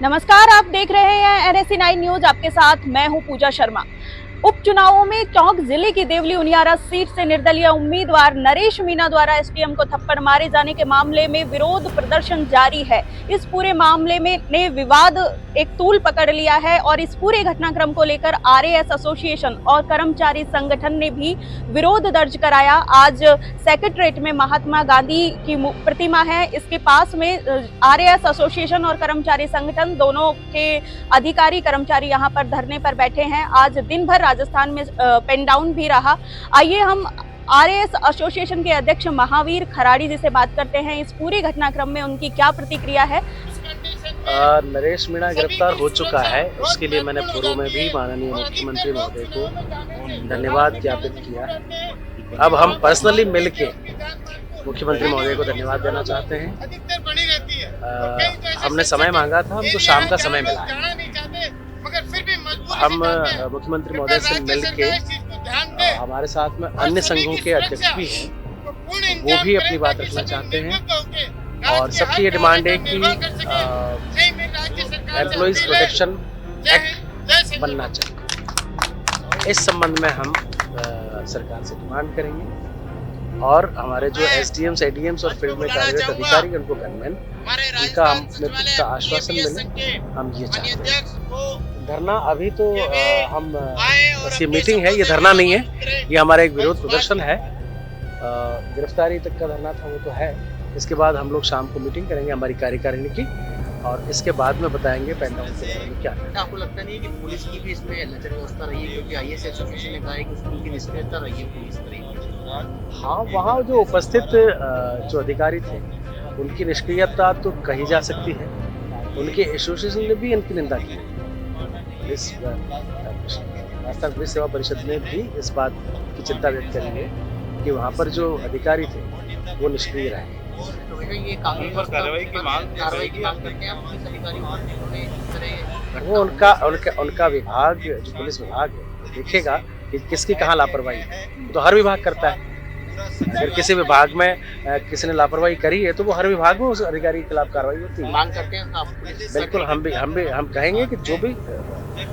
नमस्कार, आप देख रहे हैं NSE9 न्यूज। आपके साथ मैं हूं पूजा शर्मा। उपचुनावों में टोंक जिले की देवली उनियारा सीट से निर्दलीय उम्मीदवार नरेश मीणा द्वारा एसडीएम को थप्पड़ मारे जाने के मामले में विरोध प्रदर्शन जारी है। इस पूरे मामले में ने विवाद एक तूल पकड़ लिया है और इस पूरे घटनाक्रम को लेकर आरएएस एसोसिएशन और कर्मचारी संगठन ने भी विरोध दर्ज कराया। आज सेक्रेटरीट में महात्मा गांधी की प्रतिमा है, इसके पास में आरएएस एसोसिएशन और कर्मचारी संगठन दोनों के अधिकारी कर्मचारी यहाँ पर धरने पर बैठे हैं। आज दिन भर राजस्थान में पेन डाउन भी रहा। आइए हम आरएएस एसोसिएशन के अध्यक्ष महावीर खराड़ी जी से बात करते हैं। इस पूरे घटनाक्रम में उनकी क्या प्रतिक्रिया है। नरेश मीणा गिरफ्तार हो चुका है, इसके लिए मैंने पूर्व में भी माननीय मुख्यमंत्री महोदय को धन्यवाद ज्ञापित किया। अब हम पर्सनली मिलके मुख्यमंत्री महोदय को धन्यवाद देना चाहते हैं। हमने समय मांगा था, हमको शाम का समय मिला है। हम मुख्यमंत्री महोदय से मिलके हमारे साथ में अन्य संघों के अध्यक्ष भी हैं, वो भी अपनी बात रखना चाहते हैं और सबकी ये डिमांड है कि एम्प्लॉइज प्रोटेक्शन एक्ट बनना चाहिए। इस संबंध में हम सरकार से डिमांड करेंगे और हमारे जो एसडीएम्स, एडीएम्स और फील्ड में कार्यरत अधिकारी उनको गनमैन उनका हमें पूरा आश्वासन मिले, हम ये चाहते हैं। धरना अभी तो हम बस ये मीटिंग है, ये धरना नहीं है, ये हमारा एक विरोध प्रदर्शन है। गिरफ्तारी तक का धरना था वो तो है। इसके बाद हम लोग शाम को मीटिंग करेंगे हमारी कार्यकारिणी की और इसके बाद में बताएंगे पेन डाउन के बारे में क्या है। आपको लगता नहीं है कि पुलिस की भी इसमें नजर व्यवस्था रही है, क्योंकि आईएएस एसोसिएशन ने कहा है कि उसकी निष्क्रियता रही है पुलिस तरीके। हाँ, वहाँ जो उपस्थित जो अधिकारी थे उनकी निष्क्रियता तो कही जा सकती है। उनके एसोसिएशन ने भी इनकी निंदा की। राजस्थान पुलिस सेवा परिषद ने भी इस बात की चिंता व्यक्त करी है कि वहाँ पर जो अधिकारी थे वो निष्क्रिय रहे। ये कानूनी कार्रवाई की मांग करते हैं पुलिस अधिकारियों। वो उनका विभाग जो पुलिस विभाग है देखेगा कि किसकी कहाँ लापरवाही है। तो हर विभाग करता है। अगर किसी विभाग में किसी ने लापरवाही करी है तो वो हर विभाग में उस अधिकारी के खिलाफ कार्रवाई होती है। मांग करते हैं आप पुलिस। बिल्कुल, हम कहेंगे कि जो भी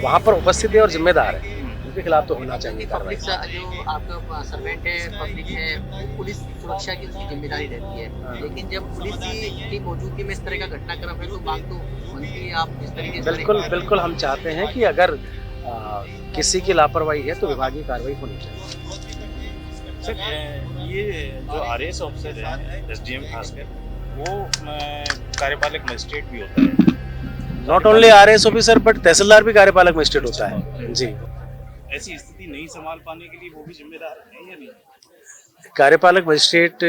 वहाँ पर उपस्थित है और जिम्मेदार है उनके खिलाफ तो होना चाहिए कार्रवाई। जो आपका सर्वेंट है, पब्लिक है, पुलिस सुरक्षा की उसकी जिम्मेदारी रहती है, लेकिन जब पुलिस की मौजूदगी में इस तरह का घटनाक्रम है तो मांग तो बनती है आप इस तरीके से। बिल्कुल हम चाहते हैं कि अगर किसी की लापरवाही है तो विभागीय कार्रवाई होनी चाहिए। सर, ये जो आरएएस ऑफिसर है, एसडीएम खासकर, वो कार्यपालक मजिस्ट्रेट भी होता है। Not only RAS officer but तहसीलदार भी कार्यपालक मजिस्ट्रेट होता है जी। ऐसी स्थिति नहीं संभाल पाने के लिए वो भी जिम्मेदार है या नहीं? कार्यपालक मजिस्ट्रेट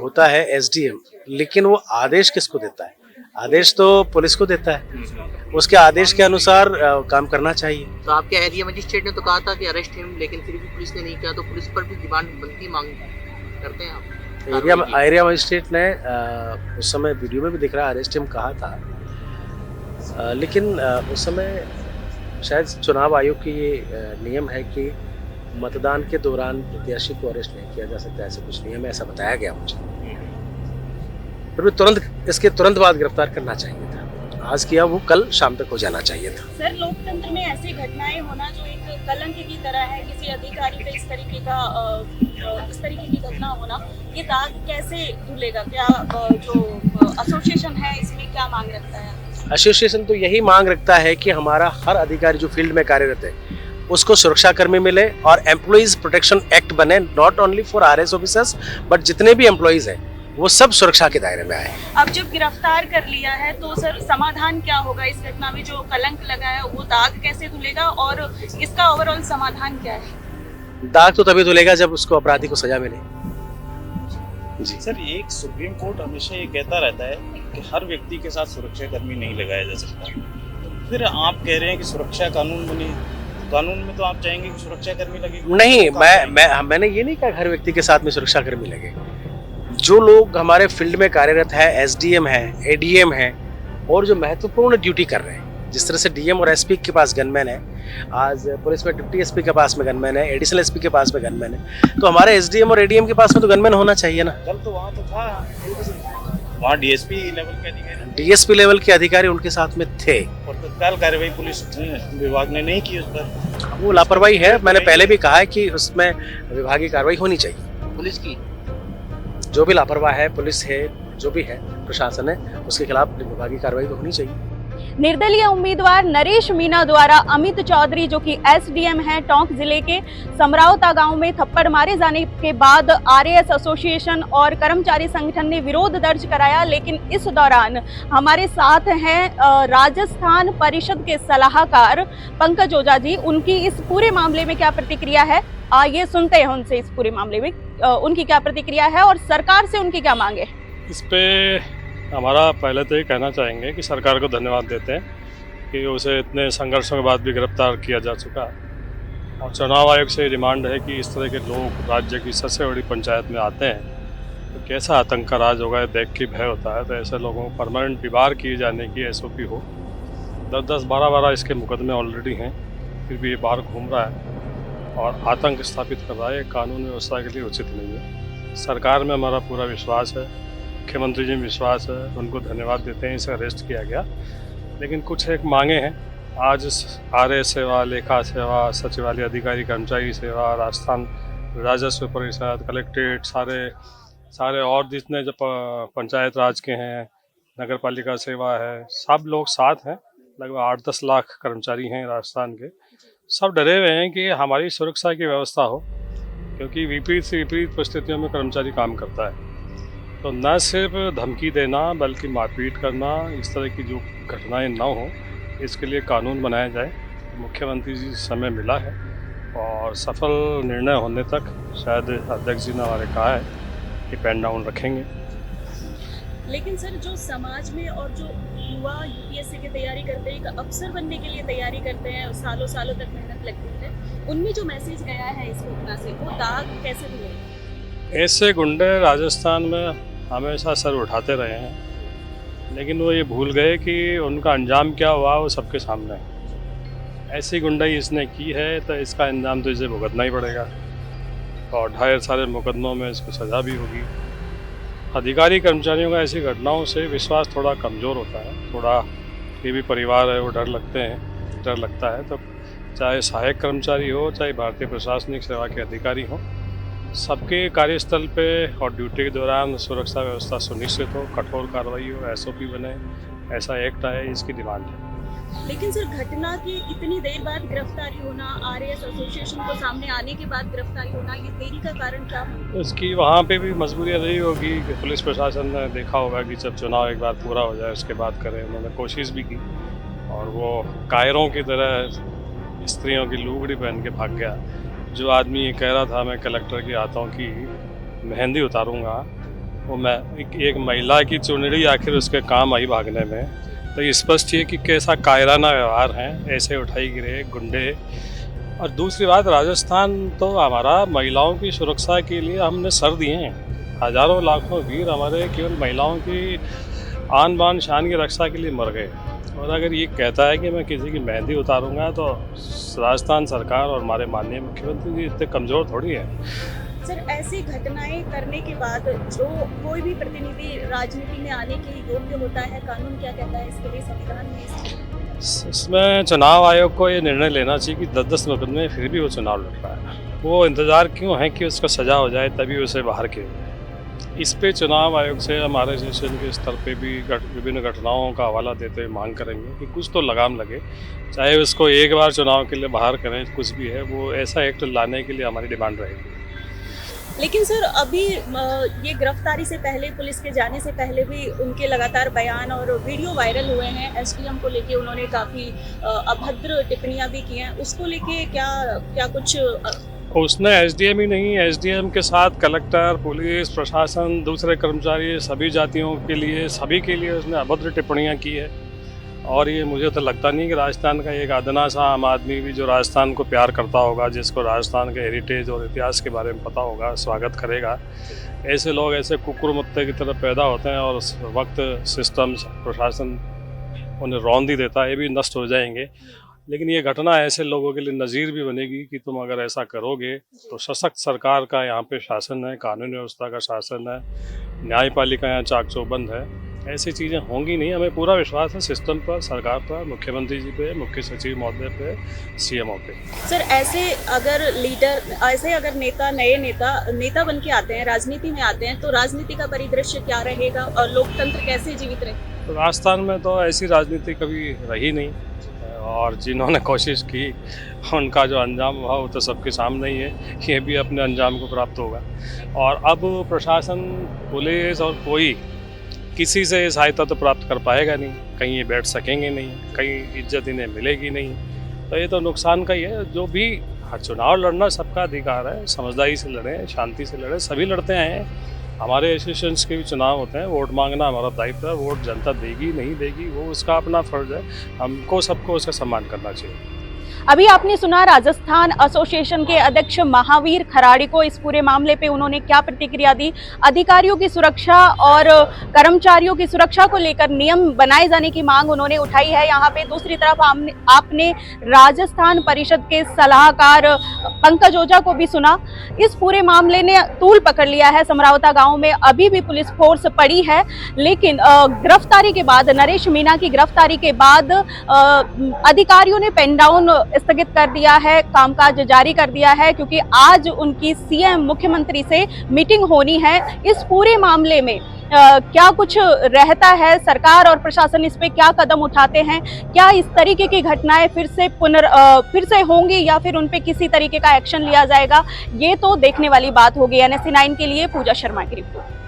होता है एसडीएम, लेकिन वो आदेश किसको देता है? आदेश तो पुलिस को देता है। उसके आदेश के अनुसार काम करना चाहिए। तो आपके एरिया मजिस्ट्रेट ने तो कहा था कि अरेस्ट हिम, लेकिन फिर भी पुलिस ने नहीं किया, तो पुलिस पर भी डिमांड बनती, मांग करते हैं आप? एरिया मजिस्ट्रेट ने उस समय वीडियो में भी दिख रहा है अरेस्ट हिम कहा था, लेकिन उस समय शायद चुनाव आयोग की ये नियम है कि मतदान के दौरान प्रत्याशी को अरेस्ट नहीं किया जा सकता, ऐसा कुछ नियम है, ऐसा बताया गया मुझे। फिर इसके तुरंत बाद गिरफ्तार करना चाहिए था। आज किया, वो कल शाम तक हो जाना चाहिए था। सर, लोकतंत्र में ऐसी घटनाएं होना जो एक कलंक की तरह है, किसी अधिकारी पे इस तरीके की घटना होना, ये दाग कैसे धुलेगा? क्या जो एसोसिएशन है इसमें क्या मांग रखता है? एसोसिएशन तो यही मांग रखता है कि हमारा हर अधिकारी जो फील्ड में कार्यरत है उसको सुरक्षा कर्मी मिले और एम्प्लॉइज प्रोटेक्शन एक्ट बने, not only for RAS officers but जितने भी एम्प्लॉइज हैं वो सब सुरक्षा के दायरे में आए। अब जब गिरफ्तार कर लिया है तो सर समाधान क्या होगा? इस घटना में जो कलंक लगा है वो दाग कैसे धुलेगा और इसका ओवरऑल समाधान क्या है? दाग तो तभी धुलेगा जब उसको अपराधी को सजा मिले जी। सर, एक सुप्रीम कोर्ट हमेशा ये कहता रहता है कि हर व्यक्ति के साथ सुरक्षा कर्मी नहीं लगाया जा सकता। फिर आप कह रहे हैं कि सुरक्षा कानून बने, कानून में तो आप चाहेंगे कि सुरक्षा कर्मी लगे? नहीं, मैंने ये नहीं कहा हर व्यक्ति के साथ में सुरक्षा कर्मी लगे। जो लोग हमारे फील्ड में कार्यरत है, एसडीएम है, एडीएम है और जो महत्वपूर्ण ड्यूटी कर रहे हैं, जिस तरह से डीएम और एसपी के पास गनमैन है, आज पुलिस में डिप्टी एसपी के पास में गनमैन है, एडिशनल एसपी के पास में गनमैन है, तो हमारे एसडीएम और एडीएम के पास में तो गनमैन होना चाहिए ना। कल तो वहाँ तो था। वहाँ डीएसपी लेवल के अधिकारी डीएसपी लेवल के अधिकारी उनके साथ में थे। और तत्काल कार्रवाई पुलिस विभाग ने नहीं की उस पर। वो लापरवाही है, मैंने पहले भी कहा है कि उसमें विभागीय कार्रवाई होनी चाहिए। पुलिस की जो भी लापरवाह है, पुलिस है, जो भी है, प्रशासन है, उसके खिलाफ विभागीय कार्रवाई तो होनी चाहिए। निर्दलीय उम्मीदवार नरेश मीणा द्वारा अमित चौधरी जो कि एसडीएम हैं टोंक जिले के समरावता गांव में थप्पड़ मारे जाने के बाद आरएएस एसोसिएशन और कर्मचारी संगठन ने विरोध दर्ज कराया। लेकिन इस दौरान हमारे साथ हैं राजस्थान परिषद के सलाहकार पंकज ओझा जी। उनकी इस पूरे मामले में क्या प्रतिक्रिया है, आइए सुनते हैं उनसे इस पूरे मामले में उनकी क्या प्रतिक्रिया है और सरकार से उनकी क्या मांग है। इस पे हमारा पहले तो ये कहना चाहेंगे कि सरकार को धन्यवाद देते हैं कि उसे इतने संघर्षों के बाद भी गिरफ्तार किया जा चुका। और चुनाव आयोग से डिमांड है कि इस तरह के लोग राज्य की सबसे बड़ी पंचायत में आते हैं तो कैसा आतंक का राज होगा देख के भय होता है। तो ऐसे लोगों को परमानेंट डिबार किए जाने की SOP हो। 10-10, 12-12 इसके मुकदमे ऑलरेडी हैं, फिर भी ये बाहर घूम रहा है और आतंक स्थापित कर रहा है। कानून व्यवस्था के लिए उचित नहीं है। सरकार में हमारा पूरा विश्वास है, मुख्यमंत्री जी में विश्वास है, उनको धन्यवाद देते हैं। इसे अरेस्ट किया गया, लेकिन कुछ एक मांगे हैं। आज RA सेवा, लेखा सेवा, सचिवालय अधिकारी कर्मचारी सेवा, राजस्थान राजस्व परिषद, कलेक्ट्रेट, सारे और जितने जो पंचायत राज के हैं, नगर पालिका सेवा है, सब लोग साथ हैं। लगभग 8-10 लाख कर्मचारी हैं राजस्थान के। सब डरे हुए हैं कि हमारी सुरक्षा की व्यवस्था हो, क्योंकि विपरीत से विपरीत परिस्थितियों में कर्मचारी काम करता है। तो न सिर्फ धमकी देना बल्कि मारपीट करना, इस तरह की जो घटनाएं ना हो, इसके लिए कानून बनाया जाए। मुख्यमंत्री जी समय मिला है और सफल निर्णय होने तक शायद अध्यक्ष जी ने हमारे कहा है कि पेन डाउन रखेंगे। लेकिन सर, जो समाज में और जो युवा UPSC की तैयारी करते हैं, एक अफसर बनने के लिए तैयारी करते हैं, सालों सालों तक मेहनत लगती है, उनमें जो मैसेज गया है इस घटना से, वो दाग कैसे धुले? ऐसे गुंडे राजस्थान में हमेशा सर उठाते रहे हैं, लेकिन वो ये भूल गए कि उनका अंजाम क्या हुआ वो सबके सामने है। ऐसी गुंडाई इसने की है तो इसका अंजाम तो इसे भुगतना ही पड़ेगा और ढेर सारे मुकदमों में इसको सज़ा भी होगी। अधिकारी कर्मचारियों का ऐसी घटनाओं से विश्वास थोड़ा कमज़ोर होता है। थोड़ा ये भी परिवार है, वो डर लगता है। तो चाहे सहायक कर्मचारी हो, चाहे भारतीय प्रशासनिक सेवा के अधिकारी हो, सबके कार्यस्थल पे और ड्यूटी के दौरान सुरक्षा व्यवस्था सुनिश्चित हो, कठोर कार्रवाई हो, SOP बने, ऐसा एक्ट आए, इसकी डिमांड है। लेकिन सर, घटना के इतनी देर बाद गिरफ्तारी होना, RAS एसोसिएशन को सामने आने के बाद गिरफ्तारी होना, ये देरी का कारण क्या है? इसकी वहाँ पे भी मजबूरियाँ रही होगी कि पुलिस प्रशासन ने देखा होगा कि जब चुनाव एक बार पूरा हो जाए उसके बाद करें। उन्होंने कोशिश भी की और वो कायरों की तरह स्त्रियों की लुगड़ी पहन के भाग गया। जो आदमी ये कह रहा था मैं कलेक्टर के हाथों की मेहंदी उतारूंगा, वो मैं एक महिला की चुनरी आखिर उसके काम आई भागने में। तो ये स्पष्ट है कि कैसा कायराना व्यवहार है, ऐसे उठाई गिरे गुंडे। और दूसरी बात, राजस्थान तो हमारा महिलाओं की सुरक्षा के लिए हमने सर दिए हैं। हजारों लाखों वीर हमारे केवल महिलाओं की आन बान शान की रक्षा के लिए मर गए। और अगर ये कहता है कि मैं किसी की मेहंदी उतारूंगा, तो राजस्थान सरकार और हमारे माननीय मुख्यमंत्री जी इतने कमज़ोर थोड़ी है। सर, ऐसी घटनाएं करने के बाद जो कोई भी प्रतिनिधि राजनीति में आने के योग्य होता है, कानून क्या कहता है इसके लिए, संविधान में इसमें चुनाव आयोग को ये निर्णय लेना चाहिए कि 10-10 मुकदमे फिर भी वो चुनाव लड़ रहा है। वो इंतज़ार क्यों है कि उसका सज़ा हो जाए तभी उसे बाहर किया जाए। इस पे चुनाव आयोग से हमारे सेशन के स्तर पे भी विभिन्न घटनाओं का हवाला देते हुए मांग करेंगे कि कुछ तो लगाम लगे। चाहे उसको एक बार चुनाव के लिए बाहर करें, कुछ भी है, वो ऐसा एक्ट लाने के लिए हमारी डिमांड रहेगी। लेकिन सर, अभी ये गिरफ्तारी से पहले, पुलिस के जाने से पहले भी उनके लगातार बयान और वीडियो वायरल हुए हैं। SDM को लेके उन्होंने काफ़ी अभद्र टिप्पणियां भी की हैं। उसको लेके क्या कुछ उसने SDM ही नहीं, SDM के साथ कलेक्टर, पुलिस प्रशासन, दूसरे कर्मचारी, सभी जातियों के लिए, सभी के लिए उसने अभद्र टिप्पणियां की है। और ये मुझे तो लगता नहीं कि राजस्थान का एक अदना सा आम आदमी भी जो राजस्थान को प्यार करता होगा, जिसको राजस्थान के हेरिटेज और इतिहास के बारे में पता होगा, स्वागत करेगा। ऐसे लोग ऐसे कुकुर मुत्ते की तरह पैदा होते हैं और उस वक्त सिस्टम प्रशासन उन्हें रौंद ही देता है, ये भी नष्ट हो जाएंगे। लेकिन ये घटना ऐसे लोगों के लिए नज़ीर भी बनेगी कि तुम अगर ऐसा करोगे तो सशक्त सरकार का यहाँ पे शासन है, कानून व्यवस्था का शासन है, न्यायपालिका यहाँ चाक चौबंद है, ऐसी चीज़ें होंगी नहीं। हमें पूरा विश्वास है सिस्टम पर, सरकार पर, मुख्यमंत्री जी पे, मुख्य सचिव महोदय पे, सीएमओ पे। सर ऐसे अगर नेता नए नेता बन के आते हैं, राजनीति में आते हैं, तो राजनीति का परिदृश्य क्या रहेगा और लोकतंत्र कैसे जीवित रहे? तो राजस्थान में तो ऐसी राजनीति कभी रही नहीं, और जिन्होंने कोशिश की उनका जो अंजाम हुआ वो तो सबके सामने ही है, ये भी अपने अंजाम को प्राप्त होगा। और अब प्रशासन, पुलिस और कोई किसी से सहायता तो प्राप्त कर पाएगा नहीं, कहीं ये बैठ सकेंगे नहीं, कहीं इज्जत इन्हें मिलेगी नहीं, तो ये तो नुकसान का ही है। जो भी चुनाव लड़ना सबका अधिकार है, समझदारी से लड़ें, शांति से लड़ें, सभी लड़ते हैं। हमारे एसोसिएशंस के भी चुनाव होते हैं, वोट मांगना हमारा दायित्व है, वोट जनता देगी नहीं देगी वो उसका अपना फर्ज है, हमको सबको उसका सम्मान करना चाहिए। अभी आपने सुना राजस्थान एसोसिएशन के अध्यक्ष महावीर खराड़ी को, इस पूरे मामले पे उन्होंने क्या प्रतिक्रिया दी। अधिकारियों की सुरक्षा और कर्मचारियों की सुरक्षा को लेकर नियम बनाए जाने की मांग उन्होंने उठाई है। यहाँ पे दूसरी तरफ आपने राजस्थान परिषद के सलाहकार पंकज ओझा को भी सुना। इस पूरे मामले ने तूल पकड़ लिया है। समरावता गाँव में अभी भी पुलिस फोर्स पड़ी है, लेकिन गिरफ्तारी के बाद, नरेश मीणा की गिरफ्तारी के बाद अधिकारियों ने पेन डाउन स्थगित कर दिया है, कामकाज जारी कर दिया है, क्योंकि आज उनकी सीएम मुख्यमंत्री से मीटिंग होनी है। इस पूरे मामले में क्या कुछ रहता है, सरकार और प्रशासन इस पे क्या कदम उठाते हैं, क्या इस तरीके की घटनाएं फिर से होंगी या फिर उन पे किसी तरीके का एक्शन लिया जाएगा, ये तो देखने वाली बात होगी। NSE 9 के लिए पूजा शर्मा की रिपोर्ट।